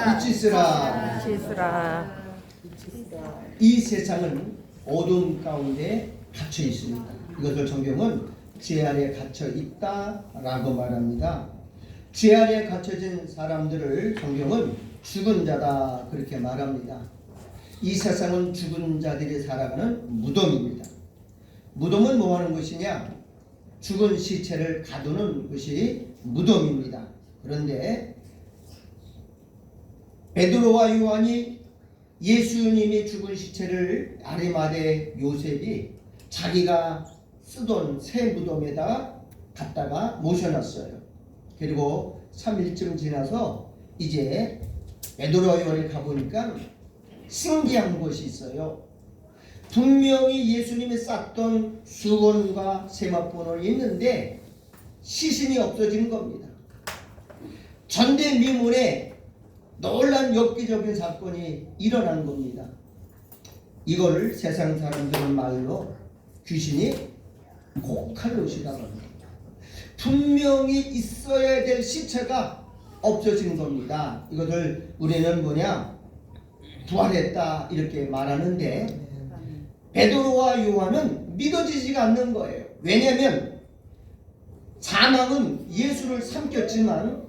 빛이시라. 빛이시라. 이 세상은 어두운 가운데 갇혀 있습니다. 이것을 성경은 죄 아래 갇혀 있다라고 말합니다. 죄 아래 갇혀진 사람들을 성경은 죽은 자다 그렇게 말합니다. 이 세상은 죽은 자들이 살아가는 무덤입니다. 무덤은 뭐 하는 것이냐? 죽은 시체를 가두는 것이 무덤입니다. 그런데 베드로와 요한이 예수님이 죽은 시체를 아리마대 요셉이 자기가 쓰던 새 무덤에다가 갖다가 모셔놨어요. 그리고 3일쯤 지나서 이제 베드로와 요한이 가보니까 신기한 것이 있어요. 분명히 예수님이 쌌던 수건과 세마포는 있는데 시신이 없어진 겁니다. 전대미문에 놀란 엽기적인 사건이 일어난 겁니다. 이걸 세상 사람들은 말로 귀신이 고칼로시라고 합니다. 분명히 있어야 될 시체가 없어진 겁니다. 이것을 우리는 뭐냐? 부활했다 이렇게 말하는데 베드로와 요한은 믿어지지가 않는 거예요. 왜냐하면 사망은 예수를 삼켰지만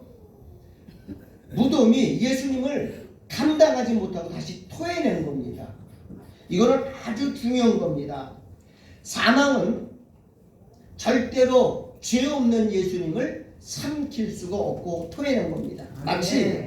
무덤이 예수님을 감당하지 못하고 다시 토해낸 겁니다. 이거는 아주 중요한 겁니다. 사망은 절대로 죄 없는 예수님을 삼킬 수가 없고 토해낸 겁니다. 마치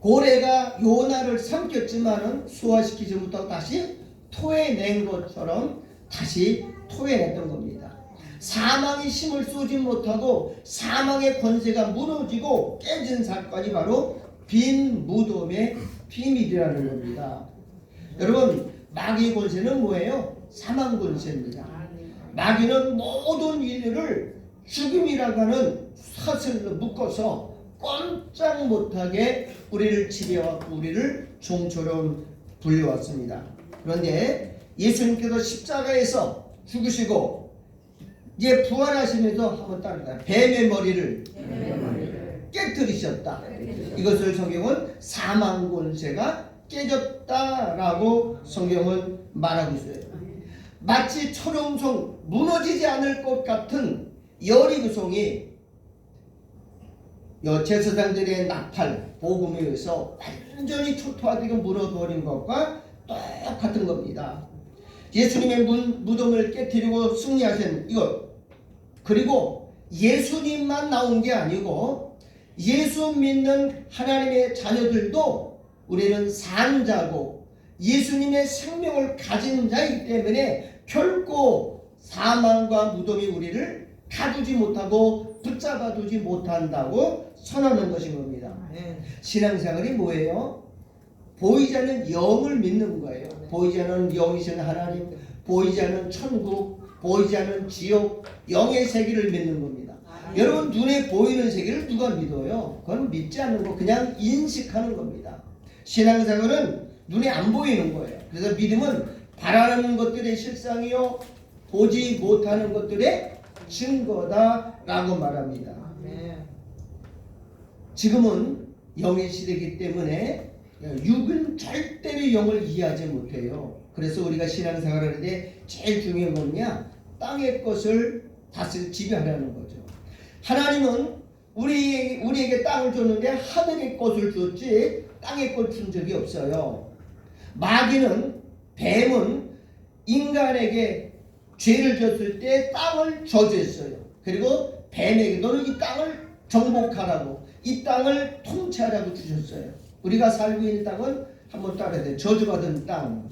고래가 요나를 삼켰지만은 소화시키지 못하고 다시 토해낸 것처럼 다시 토해냈던 겁니다. 사망이 힘을 쏘지 못하고 사망의 권세가 무너지고 깨진 사건이 바로 빈 무덤의 비밀이라는 겁니다. 여러분, 마귀의 권세는 뭐예요? 사망 권세입니다. 마귀는 모든 인류를 죽음이라고 하는 사슬로 묶어서 꼼짝 못하게 우리를 지배하고 우리를 종처럼 불려왔습니다. 그런데 예수님께서 십자가에서 죽으시고 이제 부활하시면서 한번 따라가요. 뱀의 머리를 깨뜨리셨다. 이것을 성경은 사망 권세가 깨졌다라고 성경은 말하고 있어요. 마치 철옹성 무너지지 않을 것 같은 여리고성이 제사장들의 나팔 복음에 의해서 완전히 초토화되고 무너버린 것과 똑같은 겁니다. 예수님의 무덤을 깨뜨리고 승리하신 이것, 그리고 예수님만 나온 게 아니고 예수 믿는 하나님의 자녀들도 우리는 산자고 예수님의 생명을 가진 자이기 때문에 결코 사망과 무덤이 우리를 가두지 못하고 붙잡아두지 못한다고 선언하는 것인 겁니다. 신앙생활이 뭐예요? 보이지 않는 영을 믿는 거예요. 보이지 않는 영이신 하나님, 보이지 않는 천국, 보이지 않는 지옥, 영의 세계를 믿는 겁니다. 여러분, 눈에 보이는 세계를 누가 믿어요? 그건 믿지 않는 거, 그냥 인식하는 겁니다. 신앙생활은 눈에 안 보이는 거예요. 그래서 믿음은 바라는 것들의 실상이요 보지 못하는 것들의 증거다라고 말합니다. 지금은 영의 시대이기 때문에 육은 절대로 영을 이해하지 못해요. 그래서 우리가 신앙생활을 할 때 제일 중요한 건 뭐냐? 땅의 것을 다스리고 지배하려는 거죠. 하나님은 우리에게 땅을 줬는데 하늘의 것을 줬지 땅의 것 준 적이 없어요. 마귀는, 뱀은 인간에게 죄를 졌을 때 땅을 저주했어요. 그리고 뱀에게 너는 이 땅을 정복하라고, 이 땅을 통치하라고 주셨어요. 우리가 살고 있는 땅은 한번 따라야 돼요. 저주받은 땅.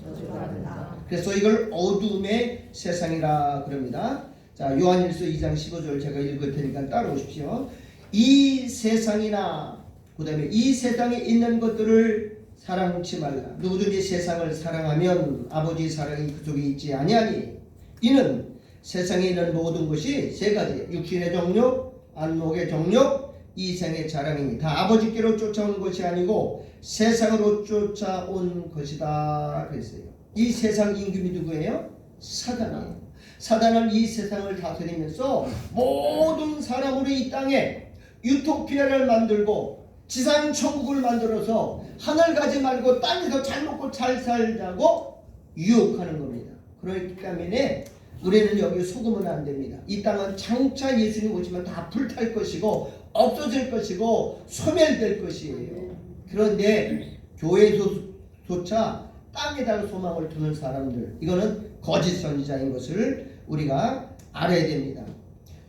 그래서 이걸 어둠의 세상이라 그럽니다. 자, 요한일서 2장 15절 제가 읽을 테니까 따라오십시오. 이 세상이나 그 다음에 이 세상에 있는 것들을 사랑치 말라. 누구든지 세상을 사랑하면 아버지 사랑이 그 속에 있지 아니하니 이는 세상에 있는 모든 것이 세 가지, 육신의 정욕, 안목의 정욕, 이생의 자랑이니 다 아버지께로 쫓아온 것이 아니고 세상으로 쫓아온 것이다 그랬어요. 이 세상 임금이 누구예요? 사단이에요. 사단은 이 세상을 다스리면서 모든 사람으로 이 땅에 유토피아를 만들고 지상 천국을 만들어서 하늘 가지 말고 땅에서 잘 먹고 잘 살자고 유혹하는 겁니다. 그렇기 때문에 우리는 여기 속으면 안 됩니다. 이 땅은 장차 예수님 오시면 다 불탈 것이고 없어질 것이고 소멸될 것이에요. 그런데 교회조차 땅에다가 소망을 두는 사람들, 이거는 거짓 선지자인 것을 우리가 알아야 됩니다.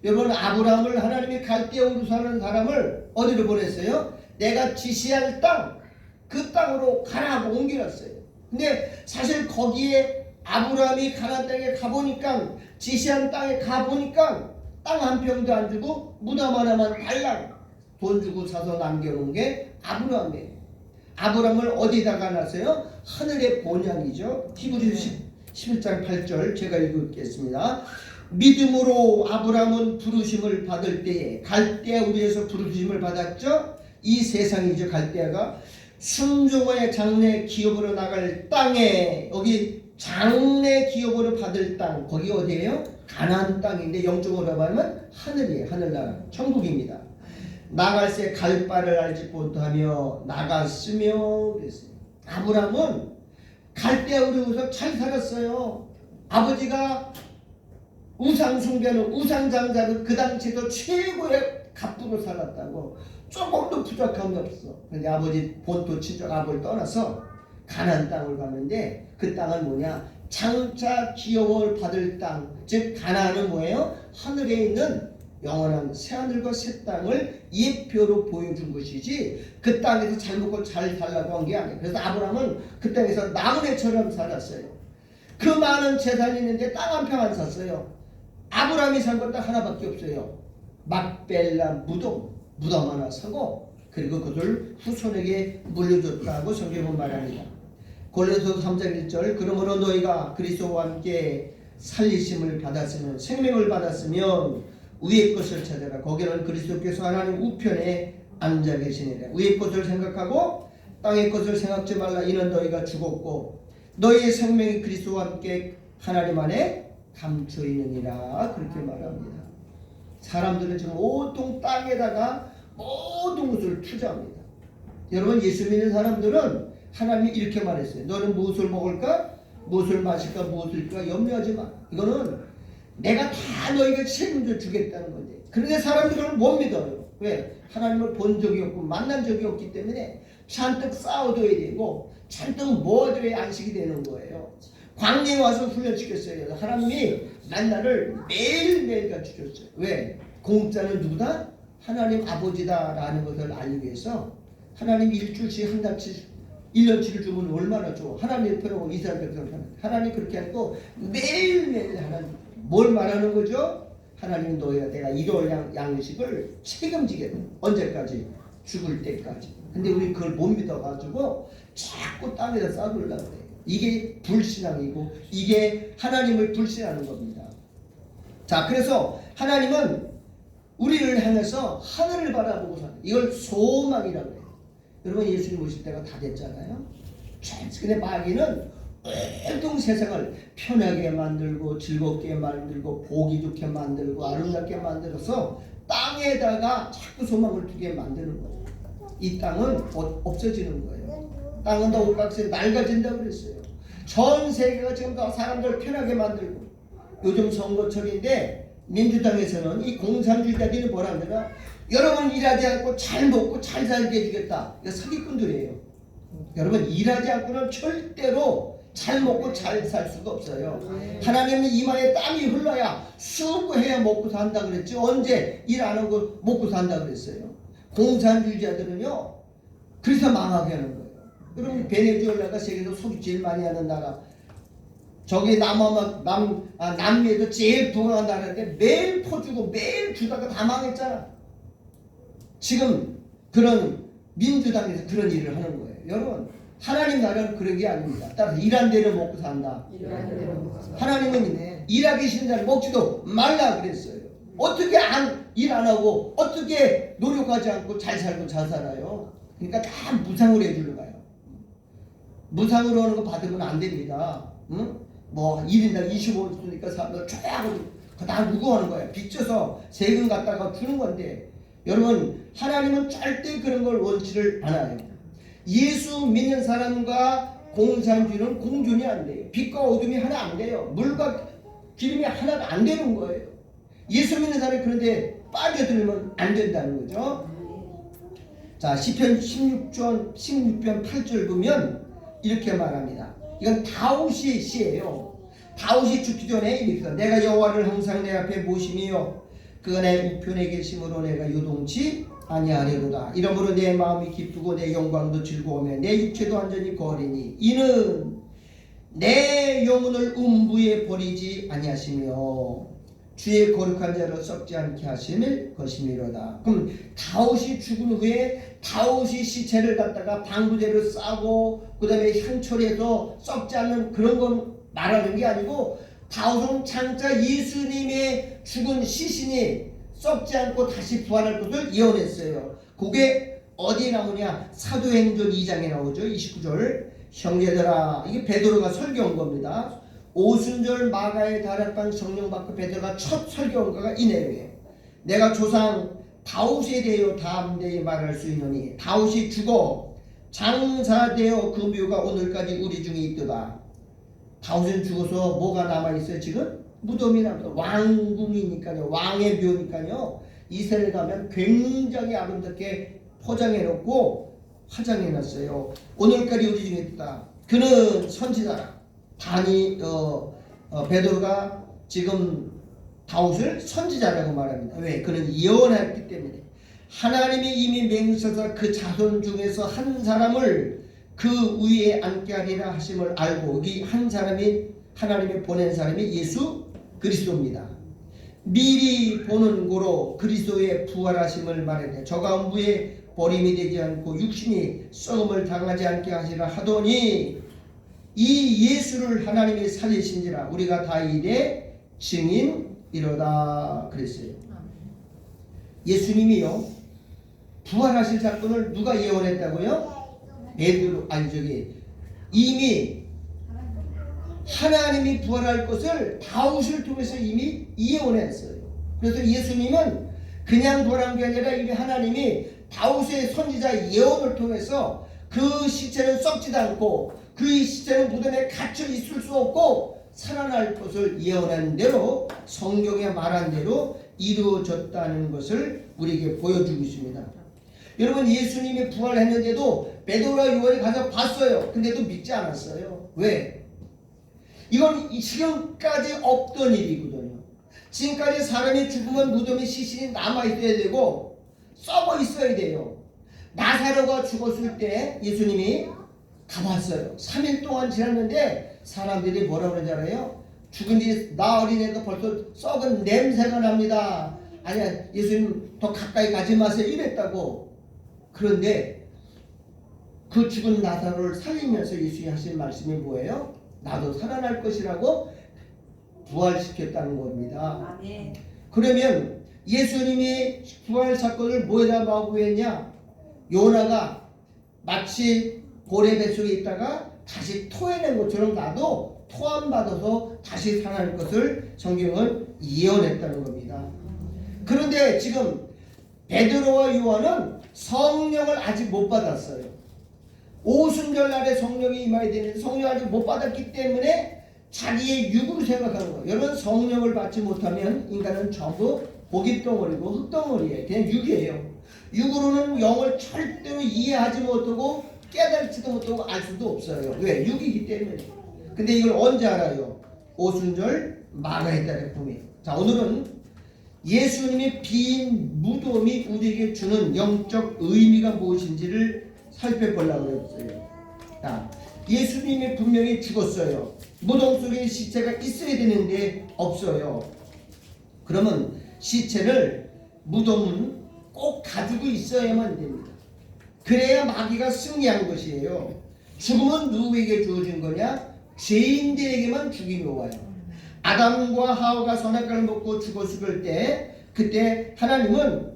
여러분, 아브라함을 하나님이 갈대아우르 사는 사람을 어디로 보냈어요? 내가 지시할 땅, 그 땅으로 가라고 옮겨놨어요. 근데 사실 거기에 아브라함이 가나안 땅에 가보니까, 지시한 땅에 가보니까 땅 한 평도 안 주고 무덤 하나만 달랑 돈 주고 사서 남겨놓은 게 아브라함이에요. 아브라함을 어디다가 놨어요? 하늘의 본향이죠. 히브리서 11장 8절 제가 읽겠습니다. 믿음으로 아브라함은 부르심을 받을 때에, 갈대아우르에서 부르심을 받았죠. 이 세상이죠. 갈대아가 순종의 장래 기업으로 나갈 땅에, 여기 장래 기업으로 받을 땅, 거기 어디예요? 가나안 땅인데 영적으로 말하면 하늘이에요. 하늘나라, 천국입니다. 나갈새 갈 바를 알지 못하며 나갔으며 그랬어요. 아브라함은 갈대아우르에서 잘 살았어요. 아버지가 우상 숭배는 우상 장자로 그 당시에도 최고의 갑부로 살았다고. 조금도 부족함이 없어. 근데 아버지 본토 친척 아버지를 떠나서 가나안 땅을 갔는데, 그 땅은 뭐냐? 장차 기업을 받을 땅, 즉 가나안은 뭐예요? 하늘에 있는 영원한 새하늘과 새 땅을 예표로 보여준 것이지, 그 땅에서 잘 먹고 잘 살라고 한 게 아니에요. 그래서 아브라함은 그 땅에서 나그네처럼 살았어요. 그 많은 재산이 있는데 땅 한 평 안 샀어요. 아브라함이 산 건 딱 하나밖에 없어요. 막벨라 무덤 하나 사고, 그리고 그것을 후손에게 물려줬다고 성경은 말합니다. 골로새서 3장 1절, 그러므로 너희가 그리스도와 함께 살리심을 받았으면, 생명을 받았으면 위의 것을 찾아라. 거기는 그리스도께서 하나님 우편에 앉아 계시니라. 위의 것을 생각하고 땅의 것을 생각지 말라. 이는 너희가 죽었고 너희의 생명이 그리스도와 함께 하나님 안에 감춰 있느니라. 그렇게 말합니다. 사람들은 지금 온통 땅에다가 모든 것을 투자합니다. 여러분, 예수 믿는 사람들은 하나님이 이렇게 말했어요. 너는 무엇을 먹을까? 무엇을 마실까? 무엇일까? 염려하지 마. 이거는 내가 다 너희가 책임져 주겠다는 건데, 그런데 사람들은 못 믿어요. 왜? 하나님을 본 적이 없고 만난 적이 없기 때문에 잔뜩 쌓아둬야 되고 잔뜩 모아둬야 안식이 되는 거예요. 광야에 와서 훈련시켰어요. 하나님이 만나를 매일매일 가르쳐줬어요. 왜? 공짜는 누구다? 하나님 아버지다라는 것을 알기 위해서. 하나님 일주일씩 한 달씩 1년치를 주면 얼마나 좋아. 하나님 옆에로 이스라엘 백성을 하나님 그렇게 하고 매일매일 하나님 뭘 말하는 거죠? 하나님 너희가 내가 일월 양식을 책임지겠다. 언제까지? 죽을 때까지. 근데 우리 그걸 못 믿어가지고 자꾸 땅에다 쌓으려고 해요. 이게 불신앙이고 이게 하나님을 불신하는 겁니다. 자, 그래서 하나님은 우리를 향해서 하늘을 바라보고 사는, 이걸 소망이라고 해요. 여러분, 예수님 오실 때가 다 됐잖아요. 근데 마귀는 온통 세상을 편하게 만들고 즐겁게 만들고 보기 좋게 만들고 아름답게 만들어서 땅에다가 자꾸 소망을 두게 만드는 거예요. 이 땅은 없어지는 거예요. 땅은 더 오각새 낡아진다고 그랬어요. 전 세계가 지금 다 사람들 편하게 만들고, 요즘 선거철인데 민주당에서는 이 공산주의자들이 뭐라 하더라? 여러분 일하지 않고 잘 먹고 잘 살게 해주겠다. 이거 사기꾼들이에요. 여러분, 일하지 않고는 절대로 잘 먹고 잘 살 수가 없어요. 하나님은 이마에 땀이 흘러야 수고해야 먹고 산다 그랬지, 언제 일 안 하고 먹고 산다 그랬어요. 공산주의자들은요, 그래서 망하게 하는 거예요. 여러분, 베네수엘라가 세계에서 소비 제일 많이 하는 나라, 저기 남미에도 제일 부강한 나라인데 매일 퍼주고 매일 주다가 다 망했잖아. 지금 그런 민주당에서 그런 일을 하는 거예요. 여러분, 하나님 나라는 그런 게 아닙니다. 따라서 일한 대로 먹고 산다. 하나님은 일하기 싫은 자를 먹지도 말라 그랬어요. 어떻게 일 안 하고 어떻게 노력하지 않고 잘 살고 잘 살아요? 그러니까 다 무상으로 해주는 거예요. 무상으로 하는 거 받으면 안 됩니다. 응? 뭐 1인당 25원 주니까 사람들 쫙 다 누구 하는 거예요? 빚져서 세금 갖다가 주는 건데, 여러분 하나님은 절대 그런 걸 원치를 않아요. 예수 믿는 사람과 공산주의는 공존이 안 돼요. 빛과 어둠이 하나 안 돼요. 물과 기름이 하나도 안 되는 거예요. 예수 믿는 사람이 그런데 빠져들면 안 된다는 거죠. 자, 시편 16편 8절 보면 이렇게 말합니다. 이건 다윗의 시예요. 다윗이 죽기 전에 이렇게 내가 여호와를 항상 내 앞에 모심이요 그가 내 우편에 계심으로 내가 요동치 아니하리로다. 이러므로 내 마음이 기쁘고 내 영광도 즐거우며 내 육체도 완전히 거리니 이는 내 영혼을 음부에 버리지 아니하시며 주의 거룩한 자로 썩지 않게 하실 것이미로다. 그럼 다윗이 죽은 후에 다윗이 시체를 갖다가 방부제로 싸고 그 다음에 향초리해서 썩지 않는 그런 건 말하는 게 아니고 다윗은 장차 예수님의 죽은 시신이 썩지 않고 다시 부활할 것을 예언했어요. 그게 어디에 나오냐? 사도행전 2장에 나오죠. 29절. 형제들아, 이게 베드로가 설교한 겁니다. 오순절 마가의 다락방 성령 받고 베드로가 첫 설교한 거가 이 내용이에요. 내가 조상 다윗에 대하여 담대히 말할 수 있느니 다윗이 죽어 장사되어 그 묘가 오늘까지 우리 중에 있도다. 다윗은 죽어서 뭐가 남아있어요? 지금 무덤이 남아있어요. 왕궁이니까요. 왕의 묘니까요. 이스라엘 가면 굉장히 아름답게 포장해놓고 화장해놨어요. 오늘까지 우리 중에 있다. 그는 선지자라. 베드로가 지금 다윗을 선지자라고 말합니다. 왜? 그는 예언했기 때문에. 하나님이 이미 맹세하사 그 자손 중에서 한 사람을 그 위에 앉게 하리라 하심을 알고 이 한 사람이 하나님이 보낸 사람이 예수 그리스도입니다. 미리 보는 고로 그리스도의 부활하심을 말하되 저가 음부에 버림이 되지 않고 육신이 썩음을 당하지 않게 하시라 하더니 이 예수를 하나님이 살리신지라 우리가 다 이래 증인이로다 그랬어요. 예수님이요 부활하실 사건을 누가 예언했다고요? 베드로 이미 하나님이 부활할 것을 다윗을 통해서 이미 예언했어요. 그래서 예수님은 그냥 부활한 게 아니라 이미 하나님이 다윗의 선지자 예언을 통해서 그 시체는 썩지도 않고 그 시체는 무덤에 갇혀 있을 수 없고 살아날 것을 예언한 대로 성경에 말한 대로 이루어졌다는 것을 우리에게 보여주고 있습니다. 여러분 예수님이 부활했는데도 베드로와 요한이 가서 봤어요. 근데도 믿지 않았어요. 왜? 이건 지금까지 없던 일이거든요. 지금까지 사람이 죽으면 무덤에 시신이 남아있어야 되고 썩어 있어야 돼요. 나사로가 죽었을 때 예수님이 가봤어요. 3일 동안 지났는데 사람들이 뭐라고 그러는지 알아요? 죽은 지 나흘이니까 벌써 썩은 냄새가 납니다. 아니야 예수님 더 가까이 가지 마세요 이랬다고. 그런데 그 죽은 나사로를 살리면서 예수님이 하신 말씀이 뭐예요? 나도 살아날 것이라고 부활시켰다는 겁니다. 아멘. 그러면 예수님이 부활 사건을 뭐에다 마구했냐? 요나가 마치 고래 뱃속에 있다가 다시 토해낸 것처럼 나도 토함받아서 다시 살아날 것을 성경은 예언했다는 겁니다. 그런데 지금 베드로와 요한은 성령을 아직 못 받았어요. 오순절 날에 성령이 임해야 되는데 성령을 아직 못 받았기 때문에 자기의 육으로 생각하는 거예요. 여러분 성령을 받지 못하면 인간은 전부 고깃덩어리고 흙덩어리예요. 그냥 육이에요. 육으로는 영을 절대로 이해하지 못하고 깨달지도 못하고 알 수도 없어요. 왜? 육이기 때문에. 근데 이걸 언제 알아요? 오순절 마가의 달에 보면. 자, 오늘은 예수님의 빈 무덤이 우리에게 주는 영적 의미가 무엇인지를 살펴보려고 했어요. 자, 예수님이 분명히 죽었어요. 무덤 속에 시체가 있어야 되는데 없어요. 그러면 시체를 무덤은 꼭 가지고 있어야만 됩니다. 그래야 마귀가 승리한 것이에요. 죽음은 누구에게 주어진 거냐? 죄인들에게만 죽임이 와요. 아담과 하와가 선악과를 먹고 죽었을 때 그때 하나님은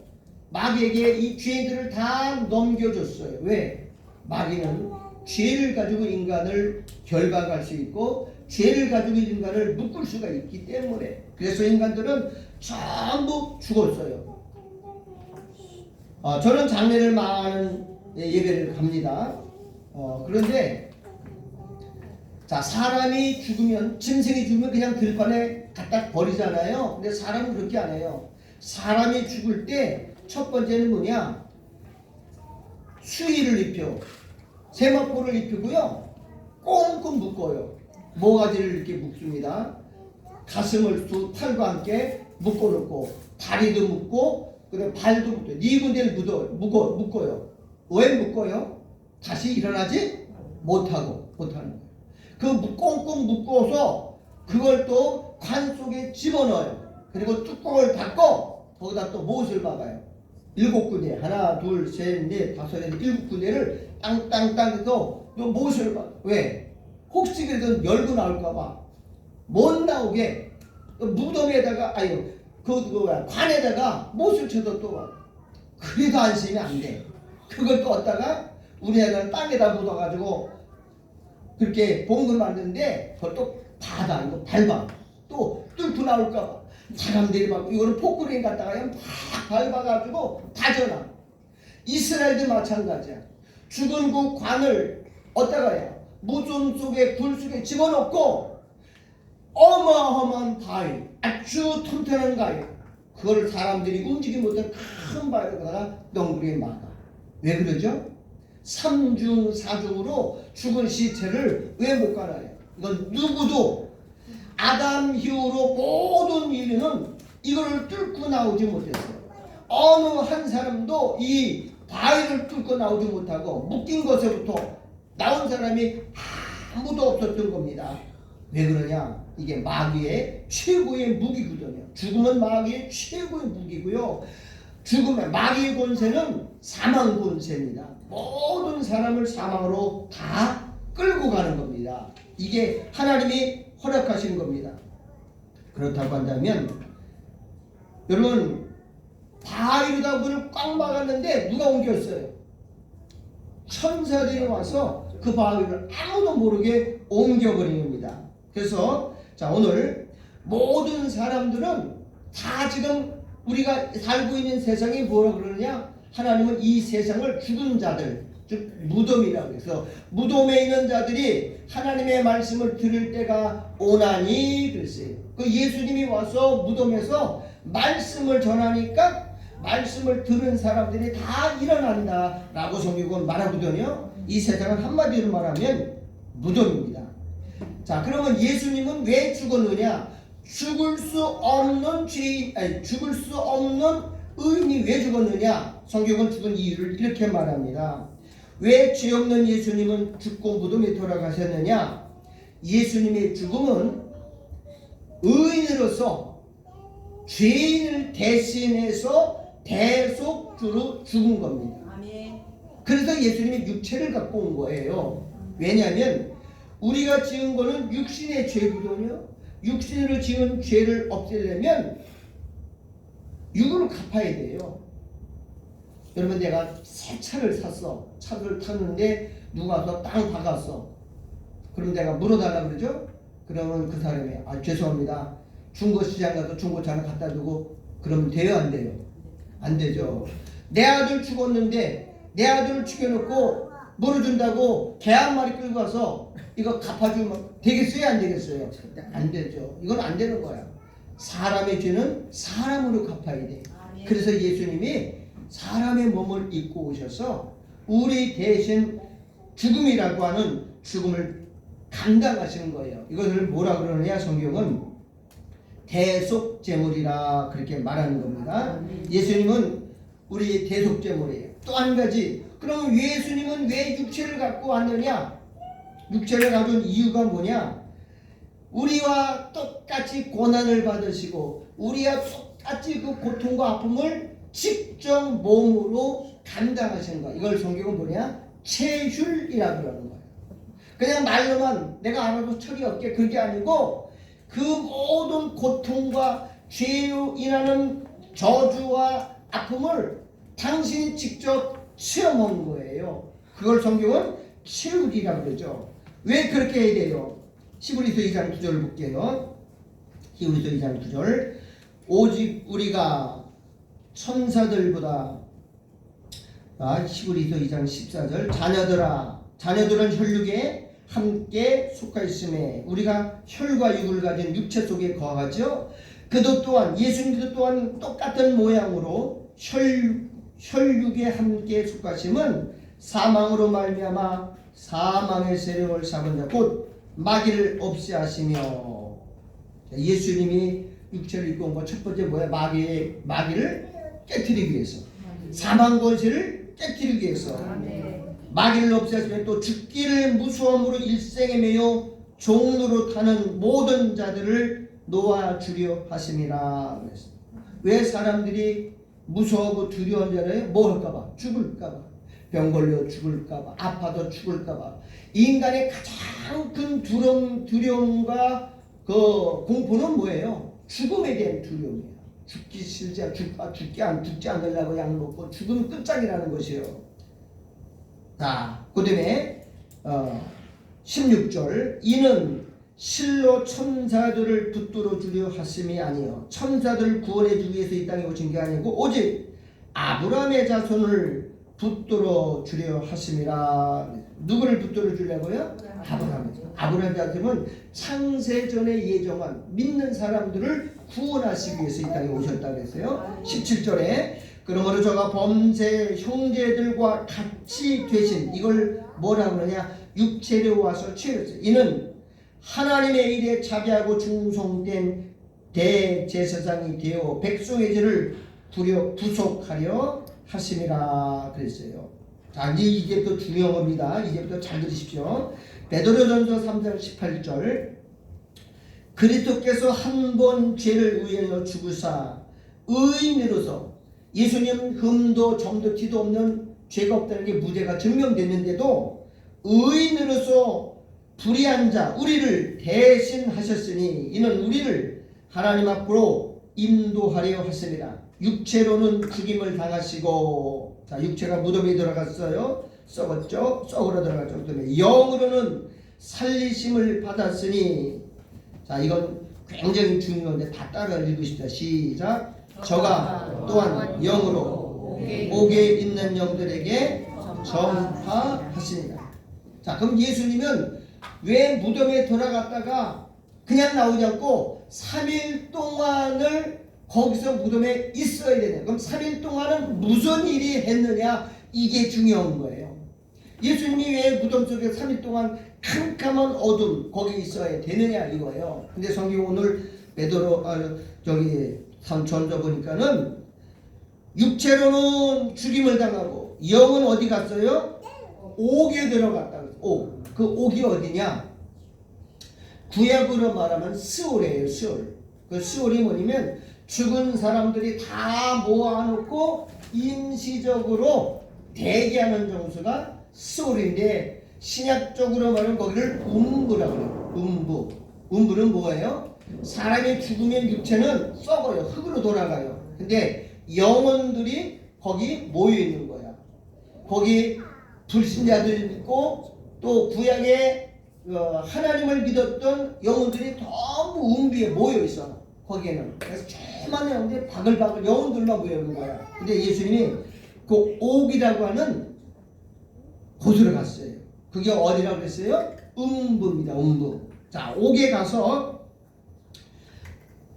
마귀에게 이 죄인들을 다 넘겨줬어요. 왜? 마귀는 죄를 가지고 인간을 결박할 수 있고 죄를 가지고 인간을 묶을 수가 있기 때문에. 그래서 인간들은 전부 죽었어요. 저는 장례를 많은 예배를 갑니다. 그런데 자, 사람이 죽으면, 짐승이 죽으면 그냥 들판에 갖다 버리잖아요. 근데 사람은 그렇게 안 해요. 사람이 죽을 때 첫 번째는 뭐냐? 수의를 입혀, 세마포를 입히고요, 꽁꽁 묶어요. 모가지를 이렇게 묶습니다. 가슴을 두 팔과 함께 묶어놓고, 다리도 묶고, 그다음 발도 묶어요. 네 군데를 묶어요. 왜 묶어요? 다시 일어나지 못하는 거예요. 그 꽁꽁 묶어서 그걸 또 관 속에 집어넣어요. 그리고 뚜껑을 닫고 거기다 또 못을 박아요. 7군데, 하나, 둘, 셋, 넷, 다섯, 여섯, 7군데를 땅땅땅 해서 못을 박아요. 왜? 혹시 그래도 열고 나올까봐 못 나오게 무덤에다가, 관에다가 못을 쳐서 또 와. 그래도 안심이 안 돼. 그걸 또 얻다가 우리 애는 땅에다 묻어가지고 그렇게 봉을 만드는데 그걸 또 닫아, 이거 밟아. 또 뚫고 나올까봐 사람들이 막 이거는 포크레인 갖다가 그냥 팍 밟아가지고 다져놔. 이스라엘도 마찬가지야. 죽은 그 관을 얻다가야 무덤 속에 굴 속에 집어넣고 어마어마한 바위, 아주 튼튼한 바위, 그걸 사람들이 움직이지 못한 큰 바위에다가 덩그리에 막아. 왜 그러죠? 3중 4중으로 죽은 시체를 왜 못 가나요? 이건 누구도 아담 이후로 모든 인류는 이거를 뚫고 나오지 못했어요. 어느 한 사람도 이 바위를 뚫고 나오지 못하고 묶인 것에부터 나온 사람이 아무도 없었던 겁니다. 왜 그러냐? 이게 마귀의 최고의 무기거든요. 죽음은 마귀의 최고의 무기고요. 죽음의 마귀의 권세는 사망 권세입니다. 모든 사람을 사망으로 다 끌고 가는 겁니다. 이게 하나님이 허락하신 겁니다. 그렇다고 한다면 여러분, 바위로다 문을 꽉 막았는데 누가 옮겼어요? 천사들이 와서 그 바위를 아무도 모르게 옮겨버린 겁니다. 그래서 자, 오늘 모든 사람들은 다 지금 우리가 살고 있는 세상이 뭐라 그러느냐? 하나님은 이 세상을 죽은 자들, 즉 무덤이라고 해서 무덤에 있는 자들이 하나님의 말씀을 들을 때가 오나니 그랬어요. 그 예수님이 와서 무덤에서 말씀을 전하니까 말씀을 들은 사람들이 다 일어난다 라고 성경은 말하거든요. 이 세상은 한마디로 말하면 무덤입니다. 자, 그러면 예수님은 왜 죽었느냐? 죽을 수 없는 죽을 수 없는 의인이 왜 죽었느냐? 성경은 죽은 이유를 이렇게 말합니다. 왜 죄 없는 예수님은 죽고 무덤에 돌아가셨느냐? 예수님의 죽음은 의인으로서 죄인을 대신해서 대속주로 죽은 겁니다. 그래서 예수님이 육체를 갖고 온 거예요. 왜냐하면 우리가 지은 거는 육신의 죄거든요. 육신으로 지은 죄를 없애려면 육으로 갚아야 돼요. 여러분, 내가 새 차를 샀어. 차를 탔는데 누가 와서 땅 박았어. 그럼 내가 물어달라 그러죠? 그러면 그 사람이 죄송합니다. 중고시장 가서 중고차를 갖다 두고 그러면 돼요, 안 돼요? 안 되죠. 내 아들 죽었는데 내 아들을 죽여놓고 물어준다고 개 한 마리 끌고 가서 이거 갚아주면 되겠어요, 안 되겠어요? 안 되죠. 이건 안 되는 거야. 사람의 죄는 사람으로 갚아야 돼. 그래서 예수님이 사람의 몸을 입고 오셔서 우리 대신 죽음이라고 하는 죽음을 감당하시는 거예요. 이것을 뭐라 그러느냐? 성경은 대속제물이라 그렇게 말하는 겁니다. 예수님은 우리 대속제물이에요. 또 한 가지, 그럼 예수님은 왜 육체를 갖고 왔느냐? 육체를 가진 이유가 뭐냐? 우리와 똑같이 고난을 받으시고 우리와 똑같이 그 고통과 아픔을 직접 몸으로 감당하시는 거야. 이걸 성경은 뭐냐? 체휼이라고 그러는 거예요. 그냥 말로만 내가 알아도 철이 없게, 그게 아니고 그 모든 고통과 죄로 인하는 저주와 아픔을 당신이 직접 체험한 거예요. 그걸 성경은 체휼이라고 그러죠. 왜 그렇게 해야 돼요? 히브리서 2장 9절을 볼게요. 히브리서 2장 9절. 오직 우리가 천사들보다 히브리서 2장 14절 자녀들아 자녀들은 혈육에 함께 속하 있음에 우리가 혈과 육을 가진 육체 속에 거하죠. 그도 또한 예수님도 또한 똑같은 모양으로 혈육에 함께 속하심은 사망으로 말미암아 사망의 세력을 잡은 자 곧 마귀를 없애하시며 예수님이 육체를 입고 온 것 첫 번째 뭐야? 마귀를 깨뜨리기 위해서 사망 권세를 깨뜨리기 위해서 마귀를 없애하시며 또 죽기를 무서움으로 일생에 매여 종로로 타는 모든 자들을 놓아주려 하심이라. 왜 사람들이 무서워하고 두려운 자를 뭐 할까봐? 죽을까봐, 병 걸려 죽을까봐, 아파도 죽을까봐. 인간의 가장 큰 두려움과 그 공포는 뭐예요? 죽음에 대한 두려움이에요. 죽기 싫지 죽지 않으려고 약 먹고 죽으면 끝장이라는 것이에요. 자, 그 다음에 16절 이는 실로 천사들을 붙들어 주려 하심이 아니요 천사들을 구원해 주기 위해서 이 땅에 오신 게 아니고 오직 아브라함의 자손을 붙들어 주려 하심이라. 누구를 붙들어 주려고요? 아브라함의 자손은 창세전에 예정한 믿는 사람들을 구원하시기 위해서 이 땅에 오셨다 그랬어요. 17절에 그러므로 저가 범죄 형제들과 같이 되신 이걸 뭐라고 그러냐? 육체로 와서 취했어요. 이는 하나님의 일에 자비하고 충성된 대제사장이 되어 백성의 죄를 구속하려 하심이라 그랬어요. 자, 이제부터 중요한 겁니다. 이제부터 잘 들으십시오. 베드로전서 3장 18절 그리스도께서 한 번 죄를 위하여 죽으사 의인으로서 예수님 흠도 점도 티도 없는 죄가 없다는 게 무죄가 증명됐는데도 의인으로서 불의한 자 우리를 대신하셨으니 이는 우리를 하나님 앞으로 인도하려 하심이라. 육체로는 죽임을 당하시고 자 육체가 무덤에 들어갔어요. 썩었죠. 썩으러 들어갔죠. 그다음에 영으로는 살리심을 받았으니 자 이건 굉장히 중요한데 다 따라 읽으십시다. 시작. 저가 또한 영으로 옥에 있는 영들에게 전파하시니라. 자 그럼 예수님은 왜 무덤에 들어갔다가 그냥 나오지 않고 3일 동안을 거기서 무덤에 있어야 되냐? 그럼 3일 동안은 무슨 일이 했느냐? 이게 중요한 거예요. 예수님이 왜 무덤 속에 3일 동안 캄캄한 어둠 거기 있어야 되느냐 이거예요. 근데 성경 오늘 전서 보니까는 육체로는 죽임을 당하고 영은 어디 갔어요? 옥에 들어갔다. 옥. 그 옥이 어디냐? 구약으로 말하면 스올이에요. 스올. 그 스올이 뭐냐면 죽은 사람들이 다 모아놓고 임시적으로 대기하는 장소가 스올인데 신약적으로 말하면 거기를 음부라고 해요. 음부. 음부는 뭐예요? 사람이 죽으면 육체는 썩어요. 흙으로 돌아가요. 근데 영혼들이 거기 모여있는 거야. 거기 불신자들 있고 또 구약에 하나님을 믿었던 영혼들이 너무 음비에 모여있어. 거기에는. 그래서 조그만 영혼들이 바글바글 영혼들만 모여있는 거야. 근데 예수님이 그 옥이라고 하는 곳으로 갔어요. 그게 어디라고 그랬어요? 음부입니다. 음부. 자, 옥에 가서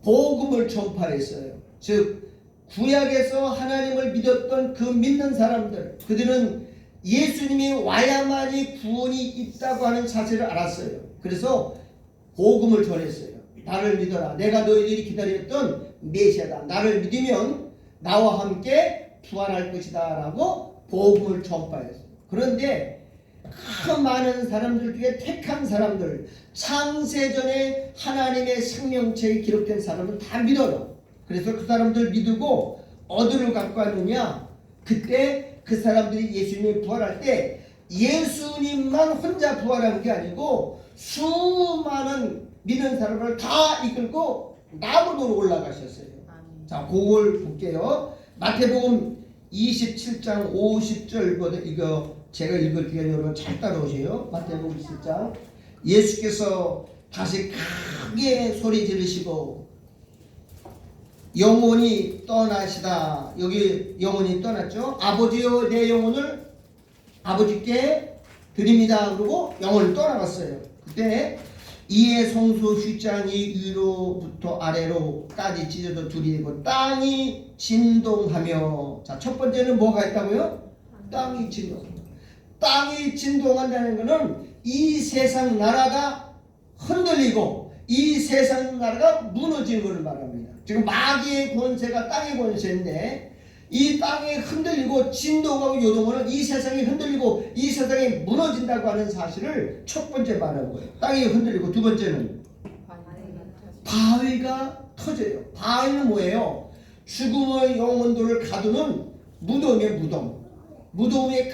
복음을 전파했어요. 즉 구약에서 하나님을 믿었던 그 믿는 사람들 그들은 예수님이 와야만이 구원이 있다고 하는 사실을 알았어요. 그래서 복음을 전했어요. 나를 믿어라. 내가 너희들이 기다렸던 메시아다. 나를 믿으면 나와 함께 부활할 것이다 라고 복음을 전파했어요. 그런데 그 많은 사람들 중에 택한 사람들 창세전에 하나님의 생명체에 기록된 사람은 다 믿어요. 그래서 그 사람들 믿고 어디로 갖고 왔느냐? 그때 그 사람들이 예수님이 부활할 때 예수님만 혼자 부활한 게 아니고 수많은 믿는 사람을 다 이끌고 나무로 올라가셨어요. 자, 그걸 볼게요. 마태복음 27장 50절 이거 제가 읽을 테니 여러분 잘 따라오세요. 마태복음 27장 예수께서 다시 크게 소리 지르시고 영혼이 떠나시다. 여기 영혼이 떠났죠. 아버지여 내 영혼을 아버지께 드립니다. 그러고 영혼을 떠나갔어요. 그때 이에 성소 휘장이 위로부터 아래로까지 찢어져 둘이 되고 땅이 진동하며, 자, 첫 번째는 뭐가 있다고요? 땅이 진동. 땅이 진동한다는 것은 이 세상 나라가 흔들리고 이 세상 나라가 무너지는 것을 말합니다. 지금 마귀의 권세가 땅의 권세인데 이 땅이 흔들리고 진동하고 요동하는 이 세상이 흔들리고 이 세상이 무너진다고 하는 사실을 첫 번째 말하는 거예요. 땅이 흔들리고, 두 번째는 바위가 터져요. 바위는 뭐예요? 죽음의 영혼들을 가두는 무덤이에요. 무덤. 무덤에,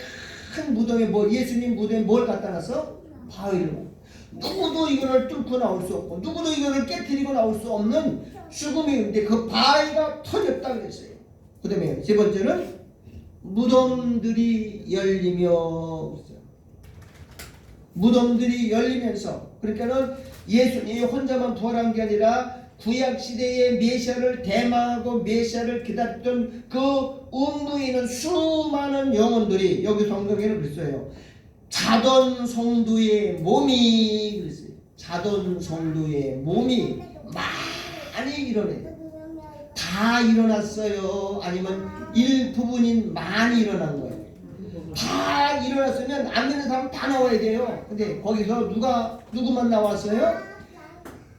큰 무덤에, 뭐 예수님 무덤에 뭘 갖다 놨어? 바위를. 누구도 이거를 뚫고 나올 수 없고 누구도 이거를 깨트리고 나올 수 없는 죽음인데 그 바위가 터졌다 그랬어요. 그 다음에 세 번째는 무덤들이 열리며, 무덤들이 열리면서, 그러니까는 예수님이 혼자만 부활한 게 아니라 구약시대의 메시아를 대망하고 메시아를 기다렸던 그 음부에 있는 수많은 영혼들이, 여기 성경에는 그랬어요. 자던 성도의 몸이, 그랬어요. 자던 성도의 몸이 많이 일어나요. 다 일어났어요? 아니면 일부분인 많이 일어난 거예요? 다 일어났으면 안 되는 사람 다 나와야 돼요. 근데 거기서 누구만 나왔어요?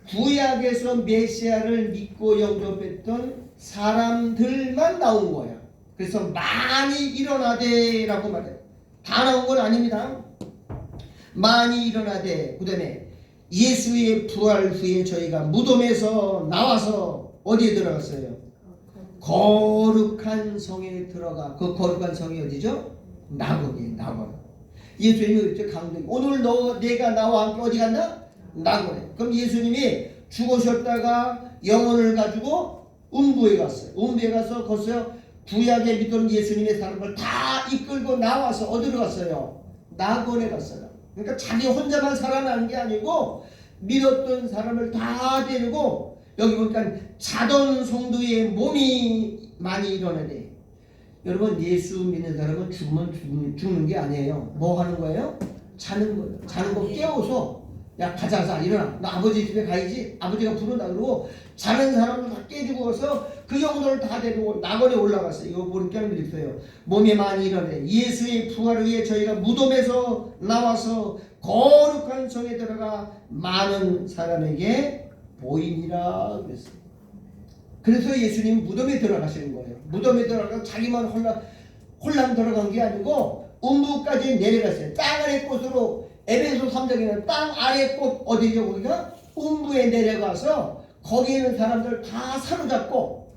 구약에서 메시아를 믿고 영접했던 사람들만 나온 거야. 그래서 많이 일어나되라고 말해요. 다 나온 건 아닙니다. 많이 일어나되, 그 다음에 예수의 부활 후에 저희가 무덤에서 나와서 어디에 들어갔어요? 거룩한 성에 들어가. 그 거룩한 성이 어디죠? 낙원이에요. 낙원. 예수님이 이제 강등. 오늘 내가 나와 함께 어디 간다? 낙원에. 그럼 예수님이 죽으셨다가 영혼을 가지고 음부에 갔어요. 음부에 가서 거기서 구약에 믿던 예수님의 사람을 다 이끌고 나와서 어디로 갔어요? 낙원에 갔어요. 그러니까 자기 혼자만 살아나는 게 아니고 믿었던 사람을 다 데리고, 여기 보니까 자던 성도의 몸이 많이 일어나네. 여러분, 예수 믿는 사람은 죽으면 죽는 게 아니에요. 뭐 하는 거예요? 자는 거예요. 자는 거 깨워서, 야 가자 일어나, 나 아버지 집에 가야지, 아버지가 부른다 그러고 자는 사람을 다 깨주고서 그 영혼을 다 데리고 낙원에 올라갔어요. 이거 보니까 있어요. 몸이 많이 일어나네. 예수의 부활 후에 저희가 무덤에서 나와서 거룩한 성에 들어가 많은 사람에게 보이니라 그랬어요. 그래서 예수님 무덤에 들어가시는 거예요. 무덤에 들어가서 자기만 홀랑 들어간 게 아니고 음부까지 내려갔어요. 땅 아래 곳으로, 에베소 3장에는 땅 아래 곳 어디죠? 거기가 음부에 내려가서 거기에 있는 사람들 다 사로잡고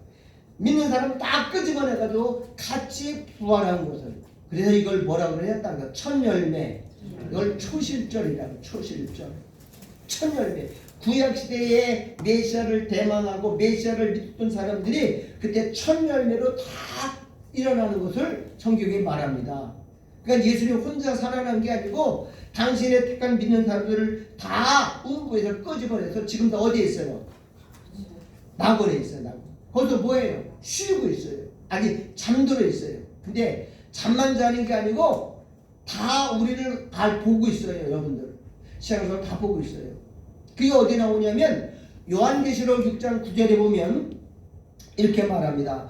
믿는 사람 다 끄집어내가지고 같이 부활한 것을. 그래서 이걸 뭐라고 그래야 땅 첫 열매. 이걸 초실절이라고. 초실절. 첫 열매. 구약시대에 메시아를 대망하고 메시아를 믿던 사람들이 그때 첫 열매로 다 일어나는 것을 성경에 말합니다. 그러니까 예수님 혼자 살아난 게 아니고 당신의 택한 믿는 사람들을 다 음부에서 끄집어내서 지금 다 어디에 있어요? 낙원에 있어요. 낙원. 거기서 뭐예요? 쉬고 있어요. 아니 잠들어 있어요. 근데 잠만 자는 게 아니고 다 우리를 다 보고 있어요. 여러분들 시작해서 다 보고 있어요. 그게 어디 나오냐면 요한계시록 6장 9절에 보면 이렇게 말합니다.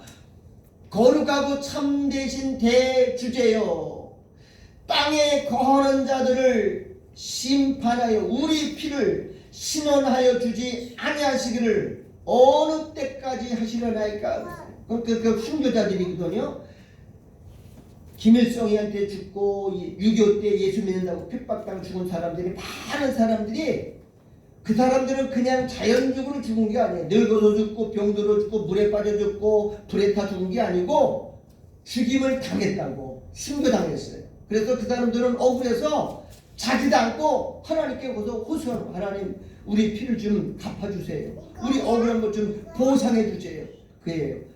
거룩하고 참되신 대주제여, 땅에 거하는 자들을 심판하여 우리 피를 신원하여 주지 아니하시기를 어느 때까지 하시려나이까. 그 순교자들이거든요. 김일성이한테 죽고 6.25 때 예수 믿는다고 핍박당하고 죽은 사람들이, 많은 사람들이, 그 사람들은 그냥 자연적으로 죽은 게 아니에요. 늙어서 죽고 병들어 죽고 물에 빠져 죽고 불에 타 죽은 게 아니고 죽임을 당했다고, 순교당했어요. 그래서 그 사람들은 억울해서 자지도 않고 하나님께 거기서 호소하고, 하나님 우리 피를 좀 갚아주세요. 우리 억울한 것 좀 보상해 주세요.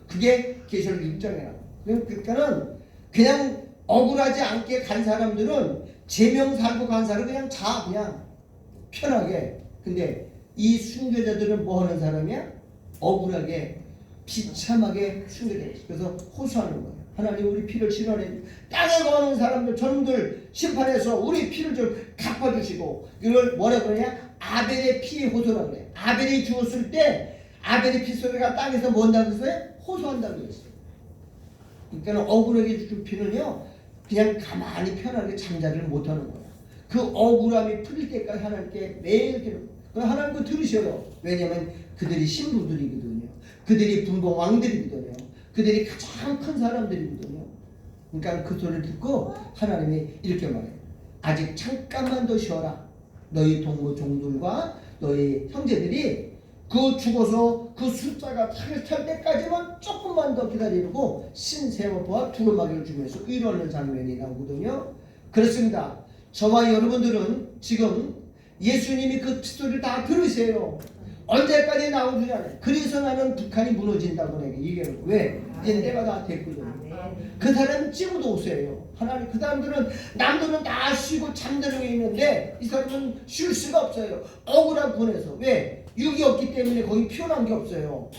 그게 계시록 6장에 나와요. 그러니까는 그냥 억울하지 않게 간 사람들은 제명 살고 간 사람은 그냥 편하게. 근데 이 순교자들은 뭐 하는 사람이야? 억울하게 비참하게 숨겨져 있어요. 그래서 호소하는 거예요. 하나님 우리 피를 실어내 땅에 거하는 사람들 저놈들 심판해서 우리 피를 좀 갚아주시고 이걸 뭐라 그러냐 아벨의 피의 호소라고 그래요. 아벨이 죽었을 때 아벨의 피소리가 땅에서 뭔다고 했어요? 호소한다고 했어요. 그러니까 억울하게 죽은 피는요 그냥 가만히 편하게 잠자리를 못하는 거예요. 그 억울함이 풀릴 때까지 하나님께 매일 기도. 하나님 그 들으셔요. 왜냐하면 그들이 신부들이거든요. 그들이 분봉 왕들이거든요. 그들이 가장 큰 사람들이거든요. 그러니까 그 소리를 듣고 하나님이 이렇게 말해요. 아직 잠깐만 더 쉬어라. 너희 동무 종들과 너희 형제들이 그 죽어서 그 숫자가 탈 때까지만 조금만 더 기다리고 신세워보아 두루마기를 주면서 이러는 장면이 나오거든요. 그렇습니다. 저와 여러분들은 지금 예수님이 그 스토리를 다 들으세요. 언제까지 나오느냐. 그래서 나는 북한이 무너진다고 내가 얘기해요. 왜? 이제 때가 다 됐거든요. 그 사람은 찍어도 오세요. 하나님 그 사람들은 남들은 다 쉬고 잠드는 게 있는데 이 사람은 쉴 수가 없어요. 억울한 분에서. 왜? 육이 없기 때문에 거기 피어난 게 없어요.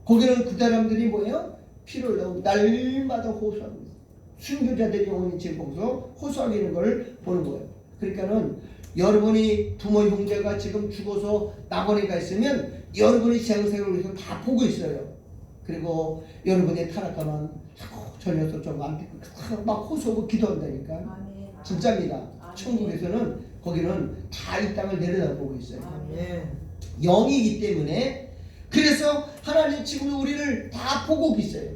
거기는 그 사람들이 뭐예요? 피를 흘려 날마다 호소하고 있어요. 순교자들이 영원히 지금서 호소하고 있는 걸 보는 거예요. 그러니까는 여러분이 부모 형제가 지금 죽어서 낙원에 가 있으면 여러분이 신앙생활을 위해서 다 보고 있어요. 그리고 여러분이 타락하면 저 녀석 좀 안 듣고 막 호소하고 기도한다니까. 진짜입니다. 천국에서는 거기는 다 이 땅을 내려다보고 있어요. 영이기 때문에 그래서 하나님 지금 우리를 다 보고 있어요.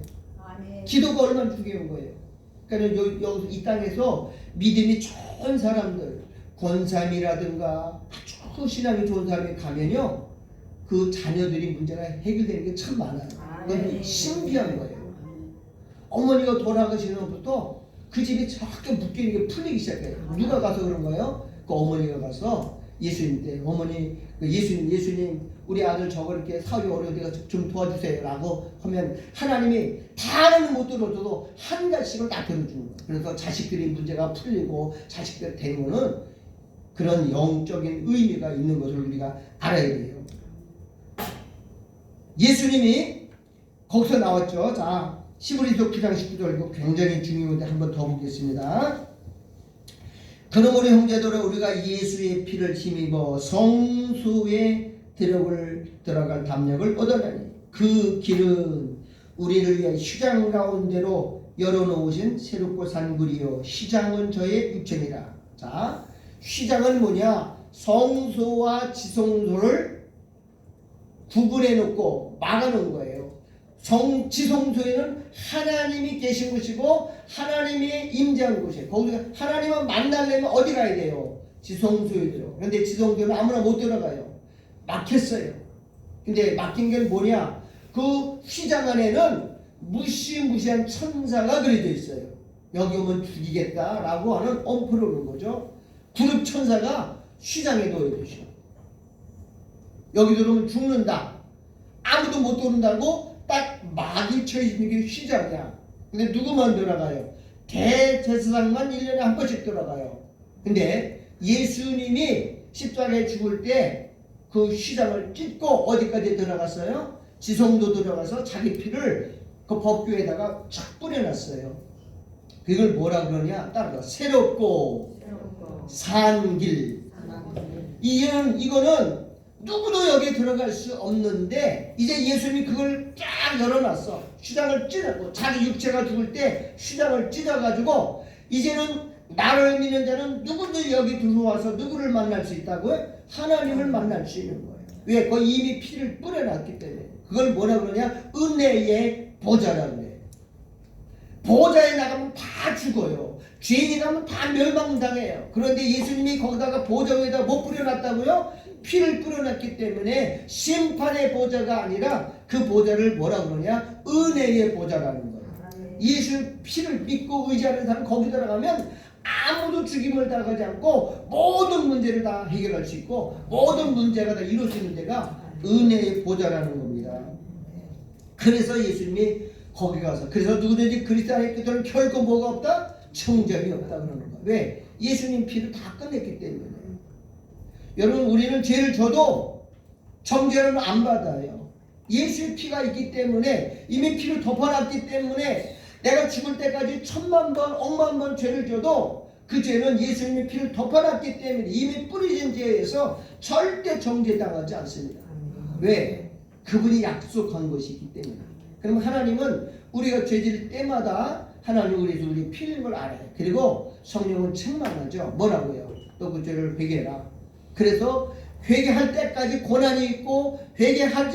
기도가 얼마나 중요한 거예요. 그러니까 여기서 이 땅에서 믿음이 좋은 사람들 권삼이라든가 아주 신앙이 좋은 사람이 가면요 그 자녀들이 문제가 해결되는 게 참 많아요. 그건 신기한 거예요. 어머니가 돌아가시는 것부터 그 집이 저렇게 묶이는 게 풀리기 시작해요. 누가 가서 그런 거예요? 그 어머니가 가서 예수님한테 어머니 예수님 우리 아들 저거 이렇게 사업이 어려운데 좀 도와주세요 라고 하면 하나님이 다는 못 들어줘도 한 가지씩은 다 들어주는 거예요. 그래서 자식들이 문제가 풀리고 자식들 되는 거는 그런 영적인 의미가 있는 것을 우리가 알아야 돼요. 예수님이 거기서 나왔죠. 자, 히브리서 9장 19절 이거 굉장히 중요한데 한번 더 보겠습니다. 그러므로 형제들아 우리가 예수의 피를 힘입어 성소에 들어갈 담력을 얻어내니 그 길은 우리를 위한 시장 가운데로 열어놓으신 새롭고 산 굴이요 시장은 저의 육체니라. 자, 시장은 뭐냐? 성소와 지성소를 구분해 놓고 막아 놓은 거예요. 지성소에는 하나님이 계신 곳이고 하나님이 임재한 곳이에요. 거기서 하나님을 만나려면 어디 가야 돼요? 지성소에 들어. 그런데 지성소는 아무나 못 들어가요. 막혔어요. 근데 막힌 게 뭐냐? 그 휘장 안에는 무시무시한 천사가 그려져 있어요. 여기 오면 죽이겠다라고 하는 엄포를 놓은 거죠. 그룹 천사가 휘장에 놓여주셔. 여기 들어오면 죽는다. 아무도 못 들어온다고 딱 막이 쳐있는 게 휘장이야. 근데 누구만 들어가요? 대제사장만 1년에 한 번씩 들어가요. 근데 예수님이 십자가에 죽을 때 그 휘장을 찢고 어디까지 들어갔어요? 지성도 들어가서 자기 피를 그 법궤에다가 착 뿌려놨어요. 그걸 뭐라 그러냐? 따라가 새롭고 산 길. 이거는 누구도 여기에 들어갈 수 없는데 이제 예수님이 그걸 쫙 열어놨어. 휘장을 찢었고 자기 육체가 죽을 때 휘장을 찢어가지고 이제는 나를 믿는 자는 누구도 여기 들어와서 누구를 만날 수 있다고요? 하나님을 만날 수 있는 거예요. 왜? 거기 이미 피를 뿌려놨기 때문에. 그걸 뭐라 그러냐? 은혜의 보좌라고 그래요. 보좌에 나가면 다 죽어요. 죄인이 가면 다 멸망당해요. 그런데 예수님이 거기다가 보좌 위에다 못 뿌려놨다고요? 피를 뿌려놨기 때문에 심판의 보좌가 아니라 그 보좌를 뭐라 그러냐? 은혜의 보좌라는 거예요. 예수 피를 믿고 의지하는 사람 거기 들어가면 아무도 죽임을 당하지 않고 모든 문제를 다 해결할 수 있고 모든 문제가 다 이룰 수 있는 데가 은혜의 보좌라는 겁니다. 그래서 예수님이 거기 가서 그래서 누구든지 그리스도 안에 있는 자는 결코 뭐가 없다? 청정이 없다 그러는 거예요. 왜? 예수님 피를 다 끝냈기 때문에. 여러분 우리는 죄를 져도 정죄는 안 받아요. 예수의 피가 있기 때문에, 이미 피를 덮어놨기 때문에 내가 죽을 때까지 1000만 번, 억만 번 죄를 져도 그 죄는 예수님의 피를 덮어놨기 때문에 이미 뿌려진 죄에서 절대 정죄당하지 않습니다. 왜? 그분이 약속한 것이기 때문에. 그럼 하나님은 우리가 죄질 때마다 하나님 우리 피 흘린 걸 알아요. 그리고 성령은 책망하죠. 뭐라고요? 너 그 죄를 회개해라. 그래서 회개할 때까지 고난이 있고, 회개할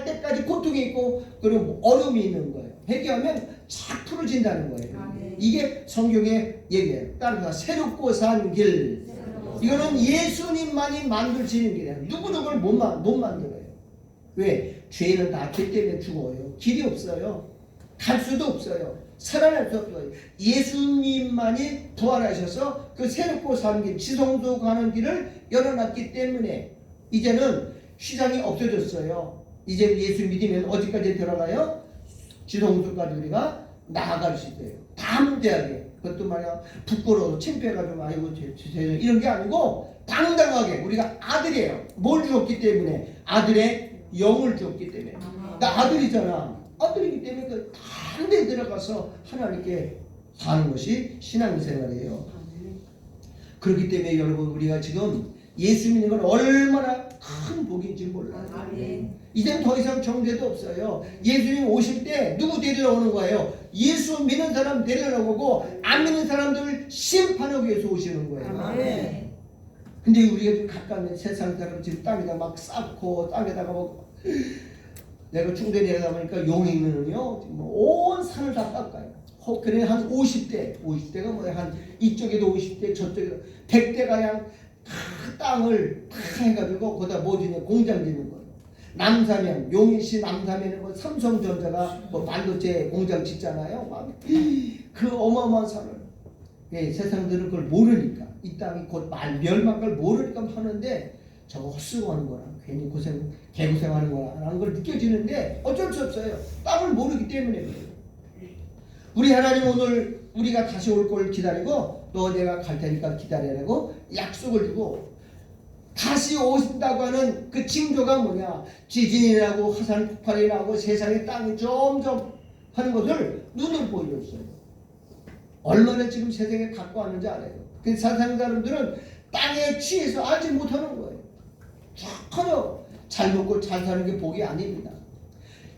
때까지 고통이 있고, 그리고 어려움이 있는 거예요. 회개하면 착 풀어진다는 거예요. 이게 성경의 얘기예요. 따라서 새롭고 산 길. 이거는 예수님만이 만들시는 길이에요. 누구를 못 만들어요. 왜? 죄는 다 죄 때문에 죽어요. 길이 없어요. 갈 수도 없어요. 살아날 수 없어요. 예수님만이 부활하셔서 그 새롭고 사는 길, 지성소 가는 길을 열어놨기 때문에 이제는 시장이 없어졌어요. 이제 예수 믿으면 어디까지 들어가요? 지성소까지 우리가 나아갈 수 있어요. 담대하게. 그것도 말이야 부끄러워 창피해가지고 아이고 이런 게 아니고 당당하게 우리가 아들이에요. 뭘 주었기 때문에? 아들의 영을 주었기 때문에. 나 아들이잖아. 아들이기 때문에 그 담대히 들어가서 하나님께 사는 것이 신앙생활이에요. 그렇기 때문에 여러분 우리가 지금 예수 믿는 건 얼마나 큰 복인지 몰라요. 이젠 더 이상 정죄도 없어요. 예수님 오실 때 누구 데리러 오는 거예요? 예수 믿는 사람 데리러 오고 안 믿는 사람들을 심판하기 위해서 오시는 거예요. 근데 우리가 좀 가까운 세상 사람 지금 땅에다 막 쌓고 땅에다가 뭐 내가 충전에 가다 보니까 용인은요 온 산을 다 깎아요. 그래 한 50대가 뭐야 한 이쪽에도 50대 저쪽에도 100대가 그냥 다 땅을 다 해가지고 거기다 뭐 주냐 공장 짓는 거예요. 남사면 용인시 남사면에 뭐 삼성전자가 뭐 반도체 공장 짓잖아요. 막 그 어마어마한 산을 세상들은 그걸 모르니까 이 땅이 곧 멸망할 걸 모르니까 하는데 저거 헛수고하는 거라 괜히 개고생하는 거라는 걸 느껴지는데 어쩔 수 없어요. 땅을 모르기 때문에 그래요. 우리 하나님 오늘 우리가 다시 올 걸 기다리고 너 내가 갈 테니까 기다리라고 약속을 주고 다시 오신다고 하는 그 징조가 뭐냐? 지진이 나고 화산 폭발이 나고 세상의 땅이 점점 하는 것을 눈으로 보여줬어요. 얼마나 지금 세상에 갖고 왔는지 알아요. 그 세상 사람들은 땅에 취해서 알지 못하는 거예요. 전혀 잘 먹고 잘 사는 게 복이 아닙니다.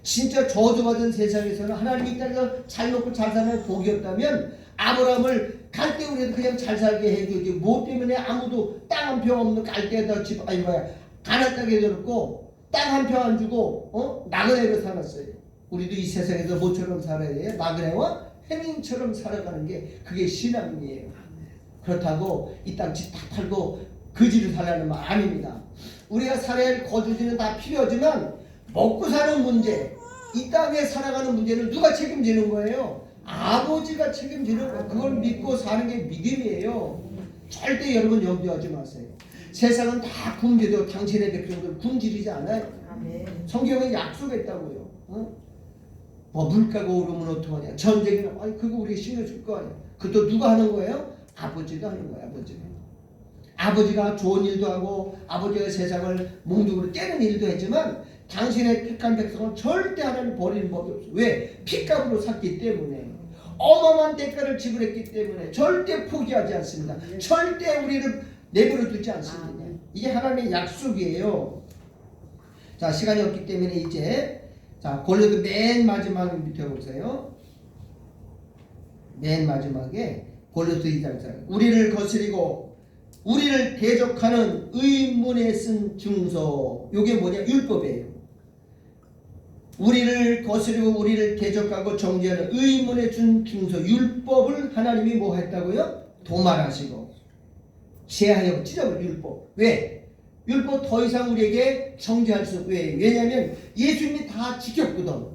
진짜 저주받은 세상에서는 하나님이 땅에서 잘 먹고 잘 사는 복이었다면 아브라함을 갈대우리에도 그냥 잘 살게 해주지 뭐 때문에 아무도 땅 한 평 없는 갈대에다 집 아니 뭐야 가나안 땅에 들었고 땅 한 평 안 주고 나그네로 살았어요. 우리도 이 세상에서 뭐처럼 살아야 돼요? 나그네와 해민처럼 살아가는 게 그게 신앙이에요. 그렇다고 이 땅 집 다 팔고 거지로 살라는 말 아닙니다. 우리가 살아야 할 거주지는 다 필요하지만 먹고 사는 문제, 이 땅에 살아가는 문제는 누가 책임지는 거예요? 아버지가 책임지는 거예요. 그걸 믿고 사는 게 믿음이에요. 절대 여러분 염려하지 마세요. 세상은 다 굶겨도 당신의 백성들 굶주리지 않아요. 성경에 약속했다고요. 뭐 물가가 오르면 어떡하냐? 전쟁이나 아니 그거 우리가 신경 쓸 거 아니야. 그것도 누가 하는 거예요? 아버지가 하는 거예요. 아버지가 좋은 일도 하고 아버지가 세상을 몽둥이로 떼는 일도 했지만 당신의 택한 백성은 절대 하나님 버리는 법이 없어요. 왜? 핏값으로 샀기 때문에 어마어마한 대가를 지불했기 때문에 절대 포기하지 않습니다. 절대 우리를 내버려 두지 않습니다. 이게 하나님의 약속이에요. 자 시간이 없기 때문에 이제 자 골로새 맨 마지막 밑에 보세요. 맨 마지막에 골로새 2장 4 우리를 거스리고 우리를 대적하는 의문에 쓴 증서 요게 뭐냐? 율법이에요. 우리를 거스리고 우리를 대적하고 정죄하는 의문에 준 증서 율법을 하나님이 뭐 했다고요? 도말하시고 제하여 찢어버린 율법. 왜? 율법 더 이상 우리에게 정죄할 수 없고 왜냐하면 예수님이 다 지켰거든.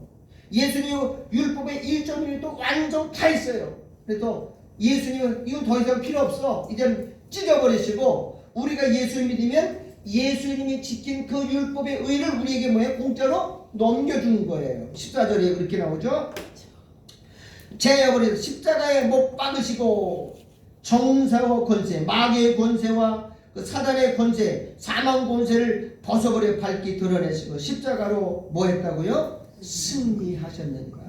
예수님이 율법의 1.1도 완전 다 했어요. 그래서 예수님은 이거 더 이상 필요 없어. 이제 찢어버리시고 우리가 예수를 믿으면 예수님이 지킨 그 율법의 의를 우리에게 뭐예요? 공짜로 넘겨주는 거예요. 14절에 그렇게 나오죠. 제어버려서 십자가에 못 박으시고 정사와 권세 마귀의 권세와 그 사단의 권세, 사망 권세를 벗어버려 밝히 드러내시고 십자가로 뭐 했다고요? 승리하셨느니라.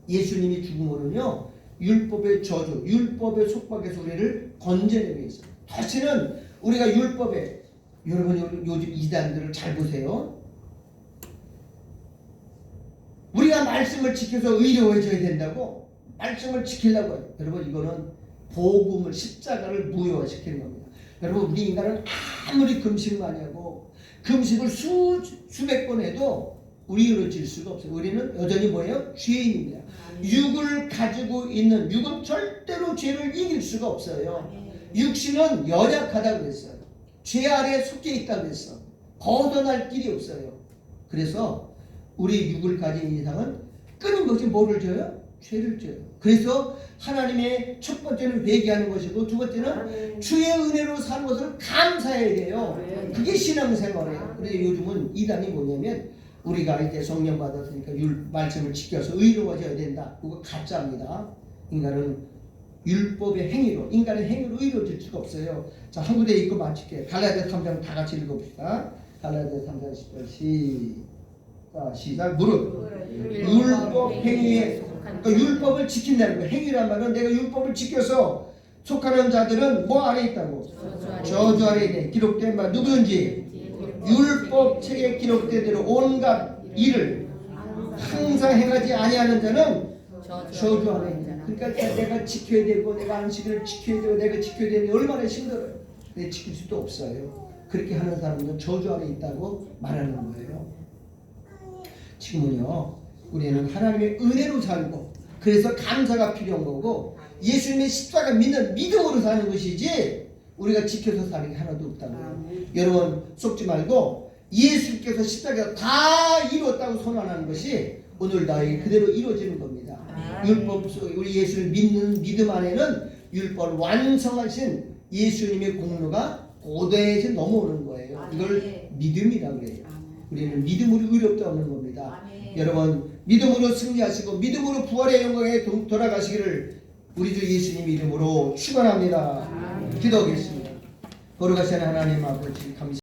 예수님이 죽음으로는요 율법의 저주, 율법의 속박에서 우리를 건져내기 위해서. 다시는 우리가 율법에, 여러분 요즘 이단들을 잘 보세요. 우리가 말씀을 지켜서 의로워져야 된다고 말씀을 지키려고 해요. 여러분 이거는 복음을, 십자가를 무효화시키는 겁니다. 여러분 우리 인간은 아무리 금식 많이 하고 금식을 수백 번 해도 우리 이루어질 수가 없어요. 우리는 여전히 뭐예요? 죄인입니다. 육을 가지고 있는, 육은 절대로 죄를 이길 수가 없어요. 육신은 연약하다고 그랬어요. 죄 아래에 속해 있다고 그랬어. 벗어날 길이 없어요. 그래서 우리 육을 가진 이상은 끊임없이 뭐를 져요? 죄를 져요. 그래서 하나님의 첫 번째는 회개하는 것이고 두 번째는 주의 은혜로 사는 것을 감사해야 돼요. 그게 신앙생활이에요. 그런데 요즘은 이단이 뭐냐면 우리가 이제 성령 받았으니까 말씀을 지켜서 의로워져야 된다. 그거 가짜입니다. 인간은 율법의 행위로, 인간의 행위로 의로워질 수가 없어요. 자, 한 구대 읽고 마칠게요. 갈라디아 3장 다 같이 읽어봅시다. 갈라디아 3장 10절 시작. 무릇 율법 행위에, 그러니까 율법을 지킨다는 거예요. 행위란 말은 내가 율법을 지켜서 속하는 자들은 뭐 아래 있다고? 저주 아래 있네. 기록된 바 누구든지 율법 책에 기록된 대로 온갖 일을 항상 행하지 아니하는 자는 저주 아래 있네. 그러니까 내가 지켜야 되고 내가 안식일을 지켜야 되고 내가 지켜야 되는데 얼마나 힘들어요. 근데 지킬 수도 없어요. 그렇게 하는 사람은 저주 아래 있다고 말하는 거예요. 지금은요 우리는 하나님의 은혜로 살고 그래서 감사가 필요한 거고 예수님의 십자가 믿는 믿음으로 사는 것이지 우리가 지켜서 사는 게 하나도 없다고요. 여러분 속지 말고 예수께서 십자가 다 이루었다고 선언하는 것이 오늘 나에게 그대로 이루어지는 겁니다. 율법 속에 우리 예수를 믿는 믿음 안에는 율법을 완성하신 예수님의 공로가 고대에서 넘어오는 거예요. 이걸 믿음이라고 그래요. 우리는 믿음으로 의롭다 하는 겁니다. 여러분 믿음으로 승리하시고 믿음으로 부활의 영광에 돌아가시기를 우리 주 예수님 이름으로 축원합니다. 기도하겠습니다. 거룩하신 하나님 아버지 감사합니다.